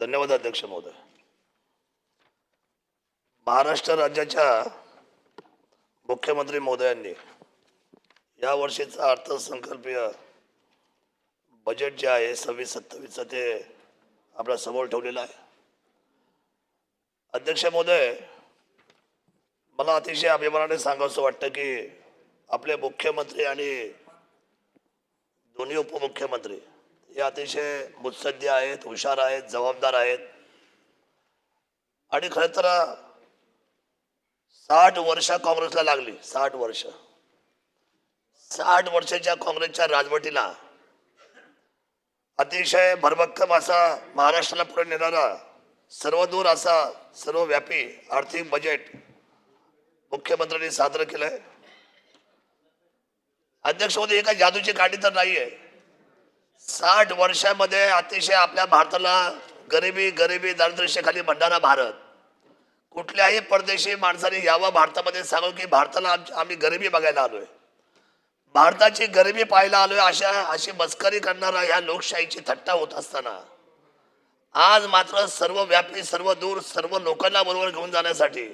धन्यवाद अध्यक्ष महोदय. महाराष्ट्र राज्याच्या मुख्यमंत्री महोदयांनी या वर्षीचा अर्थसंकल्पीय बजेट जे आहे 26-27 ते आपल्या समोर ठेवलेलं आहे. अध्यक्ष महोदय, मला अतिशय अभिमानाने सांगावंसं वाटतं की आपले मुख्यमंत्री आणि दोन्ही उपमुख्यमंत्री हे अतिशय मुत्सद्दी आहेत, हुशार आहेत, जबाबदार आहेत आणि खरं तर 60 वर्ष काँग्रेसला लागली. 60 वर्षाच्या काँग्रेसच्या राजवटीला अतिशय भरभक्कम असा महाराष्ट्राला पुढे नेणारा सर्वदूर असा सर्वव्यापी आर्थिक बजेट मुख्यमंत्र्यांनी सादर केलंय. अध्यक्ष महोदय, एका जादूची काठी तर नाहीये. 60 वर्षामध्ये अतिशय आपल्या भारताला गरिबी दारिद्र्यरेषेखाली म्हणणारा भारत, कुठल्याही परदेशी माणसाने यावं भारतामध्ये सांगू की भारताला आम्ही गरिबी बघायला आलोय, भारताची गरिबी पाहायला आलोय, अशी मस्करी करणारा या लोकशाहीची थट्टा होत असताना आज मात्र सर्वव्यापी सर्वदूर सर्व लोकांना बरोबर घेऊन जाण्यासाठी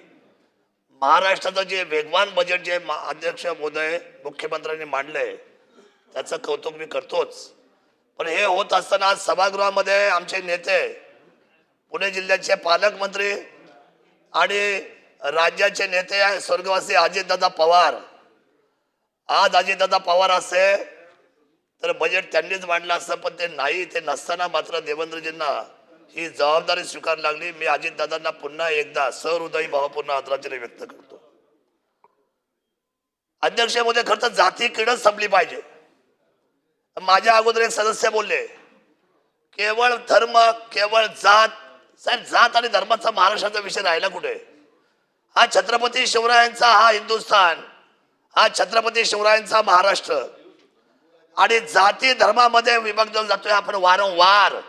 महाराष्ट्राचं जे वेगवान बजेट जे अध्यक्ष महोदय मुख्यमंत्र्यांनी मांडलंय त्याचं कौतुक मी करतोच. पण हे होत असताना आज सभागृहामध्ये आमचे नेते, पुणे जिल्ह्याचे पालकमंत्री आणि राज्याचे नेते स्वर्गवासी अजितदादा पवार, आज अजितदादा पवार असते तर बजेट त्यांनीच मांडलं असतं, पण ते नाही. ते नसताना मात्र देवेंद्रजींना ही जबाबदारी स्वीकारावी लागली. मी अजितदादांना पुन्हा एकदा सहृदयी भावपूर्ण आदरांजली व्यक्त करतो. अध्यक्ष महोदय, खरं तर जाती किडच संपली पाहिजे. माझ्या अगोदर एक सदस्य बोलले केवळ धर्म, केवळ जात. साहेब, जात आणि धर्माचा महाराष्ट्राचा विषय राहिला कुठे? हा छत्रपती शिवरायांचा हा हिंदुस्थान, हा छत्रपती शिवरायांचा महाराष्ट्र आणि जाती धर्मामध्ये विभाग जातोय आपण वारंवार.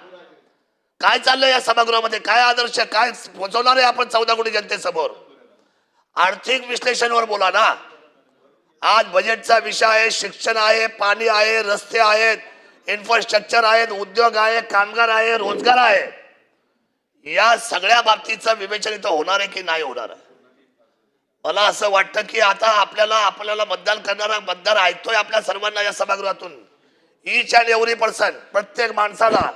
काय चाललंय या सभागृहामध्ये? काय आदर्श काय पोहोचवणार आहे आपण 14 कोटी जनतेसमोर? आर्थिक विश्लेषणावर बोला ना. आज बजेटचा विषय आहे, शिक्षण आहे, पाणी आहे, रस्ते आहेत, इन्फ्रास्ट्रक्चर आहेत, उद्योग आहे, कामगार आहे, रोजगार आहे. या सगळ्या बाबतीचं विवेचन इथं होणार आहे की नाही होणार आहे? मला असं वाटतं की आता आपल्याला मतदान करणारा मतदार ऐकतोय आपल्या सर्वांना या सभागृहातून, ईच अँड एव्हरी पर्सन, प्रत्येक माणसाला.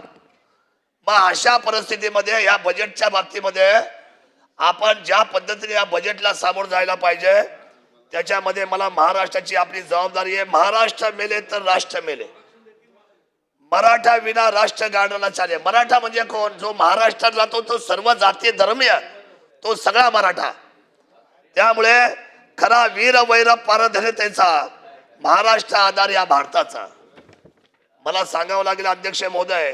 मग अशा परिस्थितीमध्ये या बजेटच्या बाबतीमध्ये आपण ज्या पद्धतीने या बजेटला सामोरं जायला पाहिजे त्याच्यामध्ये मला महाराष्ट्राची आपली जबाबदारी आहे. महाराष्ट्र मेले तर राष्ट्र मेले, मराठा विना राष्ट्र गाडला चाले. मराठा म्हणजे कोण? जो महाराष्ट्रात राहतो तो सर्व जातीय धर्मीय, तो सगळा मराठा. त्यामुळे खरा वीर वैर पारधन्यतेचा महाराष्ट्र आधार या भारताचा. मला सांगावं लागेल अध्यक्ष महोदय,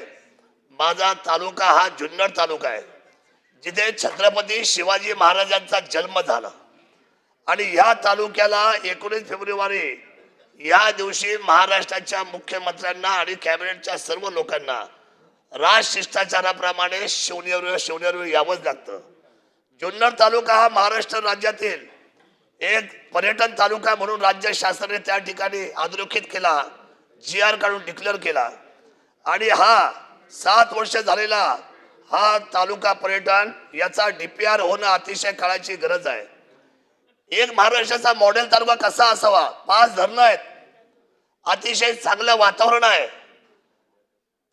माझा तालुका हा जुन्नर तालुका आहे, जिथे छत्रपती शिवाजी महाराजांचा जन्म झाला. आणि या तालुक्याला 19 फेब्रुवारी या दिवशी महाराष्ट्राच्या मुख्यमंत्र्यांना आणि कॅबिनेटच्या सर्व लोकांना राजशिष्टाचाराप्रमाणे शिवनेरीवर यावंच लागतं. जुन्नर तालुका हा महाराष्ट्र राज्यातील एक पर्यटन तालुका म्हणून राज्य शासनाने त्या ठिकाणी अधोरेखित केला, GR काढून डिक्लेअर केला. आणि हा 7 वर्ष झालेला हा तालुका पर्यटन याचा DPR होणं अतिशय काळाची गरज आहे. एक महाराष्ट्राचा मॉडेल तालुका कसा असावा? 5 धरणं आहेत, अतिशय चांगलं वातावरण आहे.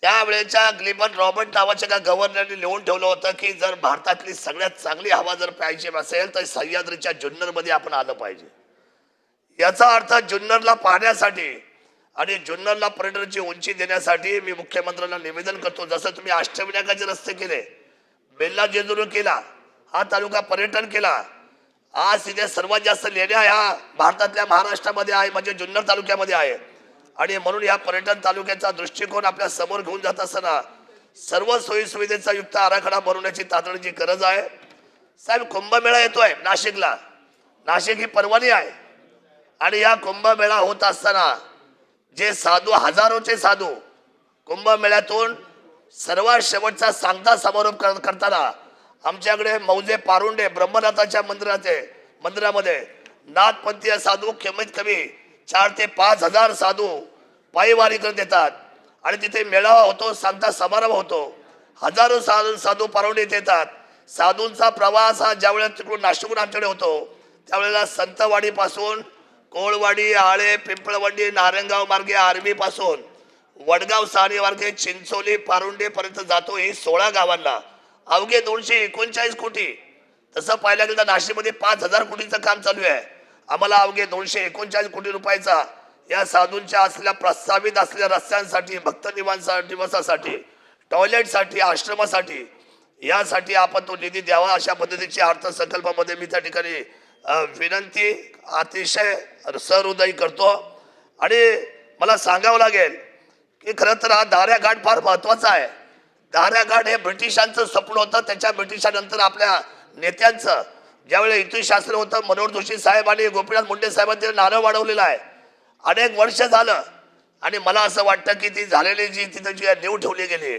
त्यावेळेच्या ग्लिबन रॉबर्ट नावाच्या एका गव्हर्नरने लिहून ठेवलं होतं की जर भारतातली सगळ्यात चांगली हवा जर प्यायची असेल तर सह्याद्रीच्या जुन्नरमध्ये आपण आलं पाहिजे. याचा अर्थ जुन्नरला पाहण्यासाठी आणि जुन्नरला पर्यटनाची उंची देण्यासाठी मी मुख्यमंत्र्यांना निवेदन करतो. जसं तुम्ही अष्टविनायकाचे रस्ते केले, बेल्ला जेजुरी केला, हा तालुका पर्यटन केला, आज तिथे सर्वात जास्त लेण्या ह्या भारतातल्या महाराष्ट्रामध्ये आहे म्हणजे जुन्नर तालुक्यामध्ये आहे. आणि म्हणून या पर्यटन तालुक्याचा दृष्टिकोन आपल्या समोर घेऊन जात असताना सर्व सोयी सुविधेचा युक्त आराखडा बनवण्याची तातडीची गरज आहे. साहेब, कुंभमेळा येतोय नाशिकला. नाशिक ही परवानी आहे आणि या कुंभमेळा होत असताना जे साधू, हजारोचे साधू कुंभमेळ्यातून सर्वात शेवटचा सांगता समारोप करताना आमच्याकडे मौजे पारुंडे ब्रह्मनाथाच्या मंदिरामध्ये नाथपंथीय साधू कमीत कमी 4 ते 5 हजार साधू पायी वारी करत येतात आणि तिथे मेळावा होतो, सांगता समारंभ होतो. हजारो साधू पारवणीत येतात. साधूंचा प्रवास हा ज्यावेळेला तिकडून नाशिकहून आमच्याकडे होतो त्यावेळेला संतवाडी पासून कोळवाडी, आळे, पिंपळवंडी, नारायणगाव मार्गे आर्वी पासून वडगाव सारी मार्गे चिंचोली पारुंडे पर्यंत जातो. ही 16 गावांना अवघे 239 कोटी. तसं पाहायला गेलं तर नाशिकमध्ये 5000 कोटीचं काम चालू आहे. आम्हाला अवघे 239 कोटी रुपयाचा या साधूंच्या असलेल्या प्रस्तावित असलेल्या रस्त्यांसाठी, भक्त निवासासाठी, टॉयलेटसाठी, आश्रमासाठी यासाठी आपण तो निधी द्यावा अशा पद्धतीची अर्थसंकल्पामध्ये मी त्या ठिकाणी विनंती अतिशय सहृदयी करतो. आणि मला सांगावं लागेल की खरं तर हा दाऱ्या घाट फार महत्वाचा आहे. दाऱ्या घाट हे ब्रिटिशांचं स्वप्न होतं. त्याच्या ब्रिटिशानंतर आपल्या नेत्यांचं ज्यावेळेला इतिशास्त्र होतं मनोहर जोशी साहेब आणि गोपीनाथ मुंडे साहेबांनी नारळ वाढवलेलं आहे. अनेक वर्ष झालं आणि मला असं वाटतं की ती झालेली जी तिथं जी नीव ठेवली गेली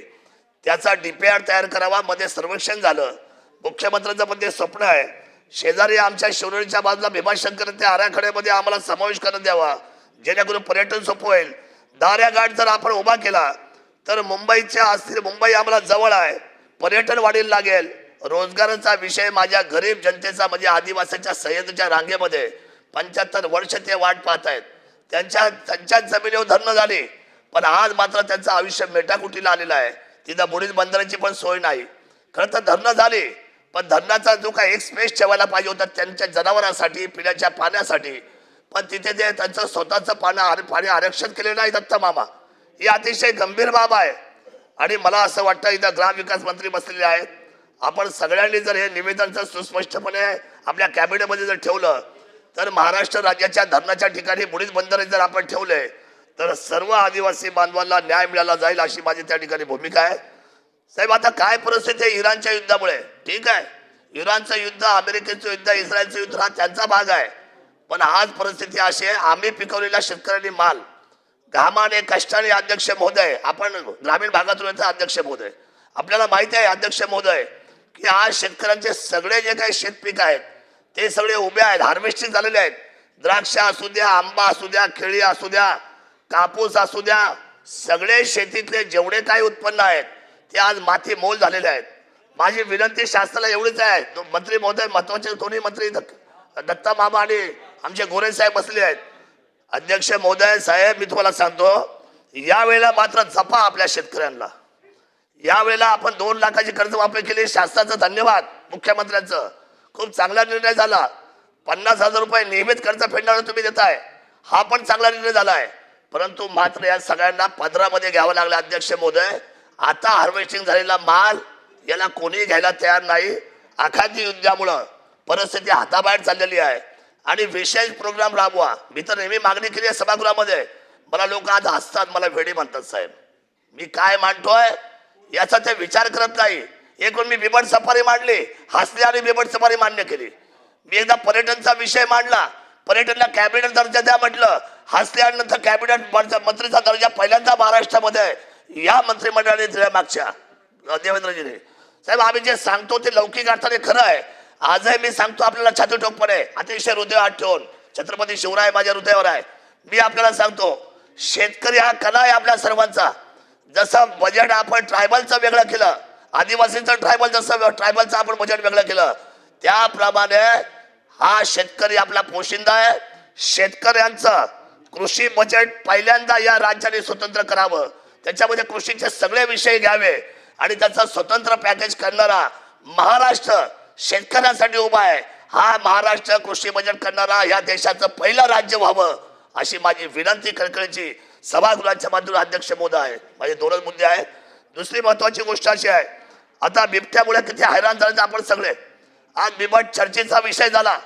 त्याचा DPR तयार करावा. मध्ये सर्वेक्षण झालं. मुख्यमंत्र्यांचं पण ते स्वप्न आहे. शेजारी आमच्या शिवनेरीच्या बाजूला भीमाशंकर त्या आराखड्यामध्ये आम्हाला समावेश करून द्यावा जेणेकरून पर्यटन सोपं होईल. दाऱ्या घाट जर आपण उभा केला तर मुंबईच्या असतील, मुंबई आम्हाला जवळ आहे, पर्यटन वाढीला लागेल. रोजगाराचा विषय माझ्या गरीब जनतेचा म्हणजे आदिवासीच्या सह्याद्रीच्या रांगेमध्ये 75 वर्ष ते वाट पाहत आहेत. त्यांच्या जमिनीवर धरणं झाली पण आज मात्र त्यांचं आयुष्य मेटाकुटीला आलेलं आहे. तिथं बुडीत बंदराची पण सोय नाही. खरं तर धरणं झाली पण धरणाचा जो काही एक स्पेस ठेवायला पाहिजे होता त्यांच्या जनावरांसाठी, पिण्याच्या पाण्यासाठी, पण तिथे ते त्यांचं स्वतःचं पाणी आरक्षण केलेलं नाही दत्ता मामा. ही अतिशय गंभीर बाब आहे. आणि मला असं वाटतं इथं ग्रामविकास मंत्री बसलेले आहेत. आपण सगळ्यांनी जर हे निवेदनचं सुस्पष्टपणे आपल्या कॅबिनेटमध्ये जर ठेवलं तर महाराष्ट्र राज्याच्या धरणाच्या ठिकाणी बुडीत बंदरे जर आपण ठेवले तर सर्व आदिवासी बांधवांना न्याय मिळाला जाईल अशी माझी त्या ठिकाणी भूमिका आहे. साहेब आता काय परिस्थिती आहे इराणच्या युद्धामुळे? ठीक आहे, इराणचं युद्ध, अमेरिकेचं युद्ध, इस्रायलचं युद्ध हा त्यांचा भाग आहे. पण आज परिस्थिती अशी आहे आम्ही पिकवलेला शेतकऱ्यांनी माल घामाने कष्टाने, अध्यक्ष महोदय आपण ग्रामीण भागातून येतो अध्यक्ष महोदय, आपल्याला माहिती आहे अध्यक्ष महोदय की आज शेतकऱ्यांचे सगळे जे काही शेतपीक आहेत ते सगळे उभे आहेत, हार्वेस्टिंग झालेले आहेत. द्राक्ष असू द्या, आंबा असू द्या, केळी असू द्या, कापूस असू द्या, सगळे शेतीतले जेवढे काही उत्पन्न आहेत ते आज माती मोल झालेले आहेत. माझी विनंती शासनाला एवढीच आहे, मंत्री महोदय महत्वाचे दोन्ही मंत्री दत्ता मामा आणि आमचे गोरे साहेब बसले आहेत. अध्यक्ष महोदय साहेब मी तुम्हाला सांगतो यावेळेला मात्र जपा आपल्या शेतकऱ्यांना. यावेळेला आपण 2 लाखाची कर्जमाफी केली, शासनाचं धन्यवाद, मुख्यमंत्र्यांचं खूप चांगला निर्णय झाला. 50,000 रुपये नियमित कर्ज फेडणार तुम्ही देताय, हा पण चांगला निर्णय झाला आहे. परंतु मात्र या सगळ्यांना पदरामध्ये घ्यावं लागलं अध्यक्ष महोदय. आता हार्वेस्टिंग झालेला माल याला कोणी घ्यायला तयार नाही. आखाती युद्धामुळं परिस्थिती हाताबाहेर चाललेली आहे आणि विशेष प्रोग्राम राबवा. मी तर नेहमी मागणी केली आहे सभागृहामध्ये. मला लोक आज हसतात, मला वेडी म्हणतात. साहेब मी काय मांडतोय याचा ते विचार करत नाही. एक मी बिबट सफारी मांडली, हसले आणि बिबट सफारी मान्य केली. मी एकदा पर्यटनचा विषय मांडला, पर्यटनला कॅबिनेट दर्जा द्या म्हटलं, हसल्यानंतर कॅबिनेट मंत्रीचा दर्जा पहिल्यांदा महाराष्ट्रामध्ये या मंत्रिमंडळाने दिल्या मागच्या देवेंद्रजीने. साहेब आम्ही जे सांगतो ते लौकिक अर्थाने खरं आहे. आजही मी सांगतो आपल्याला छाती ठोकपणे अतिशय हृदय हात ठेवून, छत्रपती शिवराय माझ्या हृदयावर आहे. मी आपल्याला सांगतो शेतकरी हा कणा आहे आपल्या सर्वांचा. जसं बजेट आपण ट्रायबलचं वेगळं केलं, आदिवासींचं ट्रायबलचं आपण बजेट वेगळं केलं, त्याप्रमाणे हा शेतकरी आपला पोशिंदा आहे. शेतकऱ्यांचं कृषी बजेट पहिल्यांदा या राज्याने स्वतंत्र करावं, त्याच्यामध्ये कृषीचे सगळे विषय घ्यावे आणि त्याचा स्वतंत्र पॅकेज करणारा महाराष्ट्र शेतकऱ्यांसाठी उभा आहे. हा महाराष्ट्र कृषी बजेट करणारा या देशाचं पहिलं राज्य व्हावं अशी माझी विनंती कळकळीची सभागृहाच्या माध्यमातून अध्यक्ष महोदय आहे. माझे 2च मुद्दे आहेत. दुसरी महत्वाची गोष्ट अशी आहे, आता बिबट्यामुळे किती हैराण झाले आपण सगळे. आज बिबट चर्चेचा विषय झाला.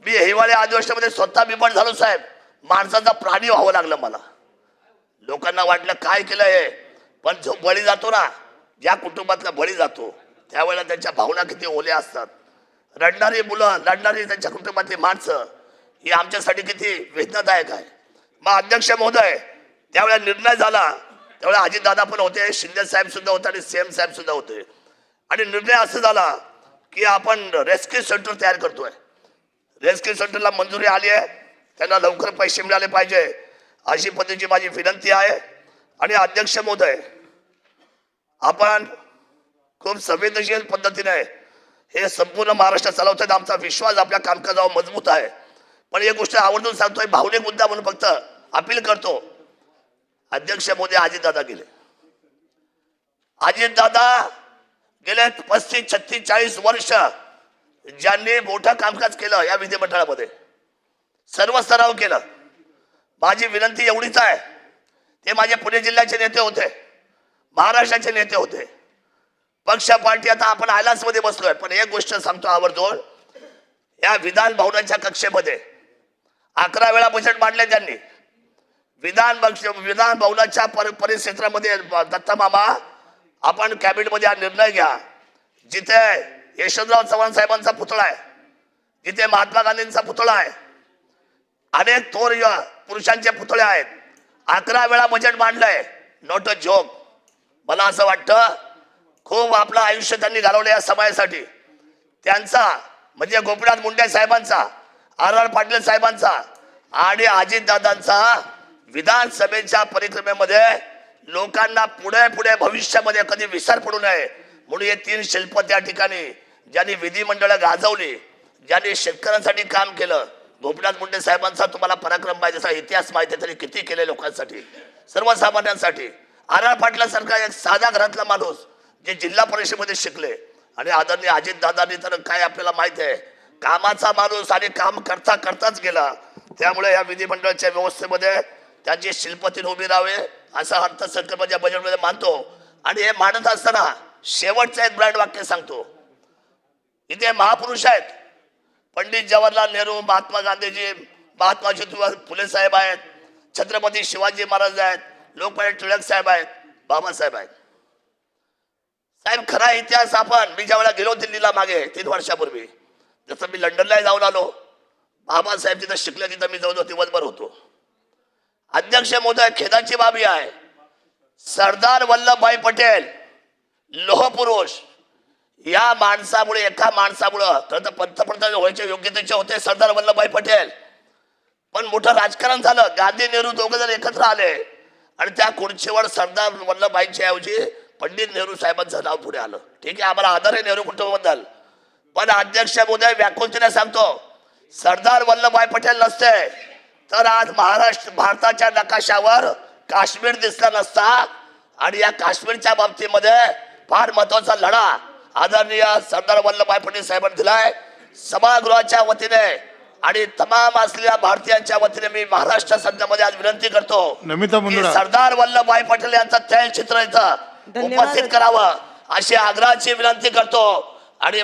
मी हिवाळी अधिवेशनामध्ये स्वतः बिबट झालो साहेब, माणसाचा प्राणी व्हावं लागलं मला. लोकांना वाटलं काय केलं हे, पण जो बळी जातो ना, ज्या कुटुंबातला बळी जातो त्यावेळेला त्यांच्या भावना किती ओल्या असतात. रडणारी मुलं, लढणारी त्यांच्या कुटुंबातली माणसं ही आमच्यासाठी किती वेदनादायक आहे. मग अध्यक्ष महोदय त्यावेळेला निर्णय झाला, त्यावेळेला अजितदादा पण होते, शिंदे साहेब सुद्धा होते आणि सीएम साहेब सुद्धा होते. आणि निर्णय असा झाला की आपण रेस्क्यू सेंटर तयार करतोय. रेस्क्यू सेंटरला मंजुरी आली आहे, त्यांना लवकर पैसे मिळाले पाहिजे अशी पद्धतीची माझी विनंती आहे. आणि अध्यक्ष महोदय आपण खूप संवेदनशील पद्धतीने हे संपूर्ण महाराष्ट्र चालवतात. आमचा विश्वास आपल्या कामकाजावर मजबूत आहे. पण एक गोष्ट आवर्जून सांगतोय, भावनिक मुद्दा म्हणून फक्त अपील करतो. अध्यक्ष मोदी अजितदादा गेले. अजितदादा गेले 35, 36, 40 वर्ष ज्यांनी मोठं कामकाज केलं या विधिमंडळामध्ये, सर्व स्तरावर केलं. माझी विनंती एवढीच आहे, ते माझे पुणे जिल्ह्याचे नेते होते, महाराष्ट्राचे नेते होते, पक्ष पार्टी. आता आपण आयलास मध्ये बसलोय, पण एक गोष्ट सांगतो आवर्जून, या विधान भवनाच्या कक्षेमध्ये 11 वेळा बजेट मांडले त्यांनी. विधान भवनाच्या परिक्षेत्रामध्ये दत्ता मामा, आपण कॅबिनेटमध्ये हा निर्णय घ्या. जिथे यशवंतराव चव्हाण साहेबांचा पुतळा आहे, जिथे महात्मा गांधींचा पुतळा आहे, अनेक थोर पुरुषांचे पुतळे आहेत, 11 वेळा बजेट मांडलंय. Not a joke. मला असं वाटतं खूप आपलं आयुष्य त्यांनी घालवलं या समाजासाठी. त्यांचा म्हणजे गोपीनाथ मुंडे साहेबांचा, आर पाटील साहेबांचा आणि अजितदादांचा विधानसभेच्या परिक्रमेमध्ये लोकांना पुढे पुढे भविष्यामध्ये कधी विसर पडू नये म्हणून हे 3 शिल्प त्या ठिकाणी ज्यांनी विधिमंडळ गाजवली, ज्यांनी शेतकऱ्यांसाठी काम केलं. गोपीनाथ मुंडे साहेबांचा तुम्हाला पराक्रम पाहिजे, असा इतिहास माहिती आहे, तरी किती केले लोकांसाठी, सर्वसामान्यांसाठी. आर पाटलासारखा एक साधा घरातला माणूस जे जिल्हा परिषदेमध्ये शिकले, आणि आदरणीय अजितदादांनी तर काय आपल्याला माहिती आहे, कामाचा माणूस आणि काम करता करताच गेला. त्यामुळे या विधिमंडळाच्या व्यवस्थेमध्ये त्यांची शिल्पतीन उभी राहावे असा अर्थसंकल्पाच्या बजेटमध्ये मानतो. आणि हे मांडत असताना शेवटचं एक ब्रँड वाक्य सांगतो. इथे महापुरुष आहेत, पंडित जवाहरलाल नेहरू, महात्मा गांधीजी, महात्मा ज्योतिबा फुले साहेब आहेत, छत्रपती शिवाजी महाराज आहेत, लोकमान्य टिळक साहेब आहेत, बाबासाहेब आहेत. साहेब, खरा इतिहास आपण, मी ज्या वेळेला गेलो दिल्लीला मागे 3 वर्षापूर्वी, जसं मी लंडनला जाऊन आलो, बाबासाहेब तिथं शिकले, तिथं मी जवळजवळ दिवसभर होतो. अध्यक्ष महोदय, खेदाची बाबी आहे, सरदार वल्लभभाई पटेल लोहपुरुष या माणसामुळे, एका माणसामुळे तर पंतप्रधान व्हायचे योग्यतेचे होते सरदार वल्लभभाई पटेल, पण मोठं राजकारण झालं. गांधी नेहरू दोघं जण एकत्र आले आणि त्या खुर्चीवर सरदार वल्लभभाईच्या ऐवजी पंडित नेहरू साहेबांचं नाव पुढे आलं. ठीक आहे, आम्हाला आदर आहे नेहरू कुटुंबाबद्दल, पण अध्यक्ष महोदय व्याकुलतेने सांगतो, सरदार वल्लभभाई पटेल नसते तर आज भारताच्या नकाशावर काश्मीर दिसला नसता. आणि या काश्मीरच्या बाबतीमध्ये फार महत्वाचा लढा आदरणीय सरदार वल्लभभाई पटेल साहेबांनी दिलाय. सभागृहाच्या वतीने आणि तमाम असलेल्या भारतीयांच्या वतीने मी महाराष्ट्र सदनामध्ये आज विनंती करतो की सरदार वल्लभभाई पटेल यांचं तैलचित्र इथं उपस्थित करावं अशी आग्रहाची विनंती करतो. आणि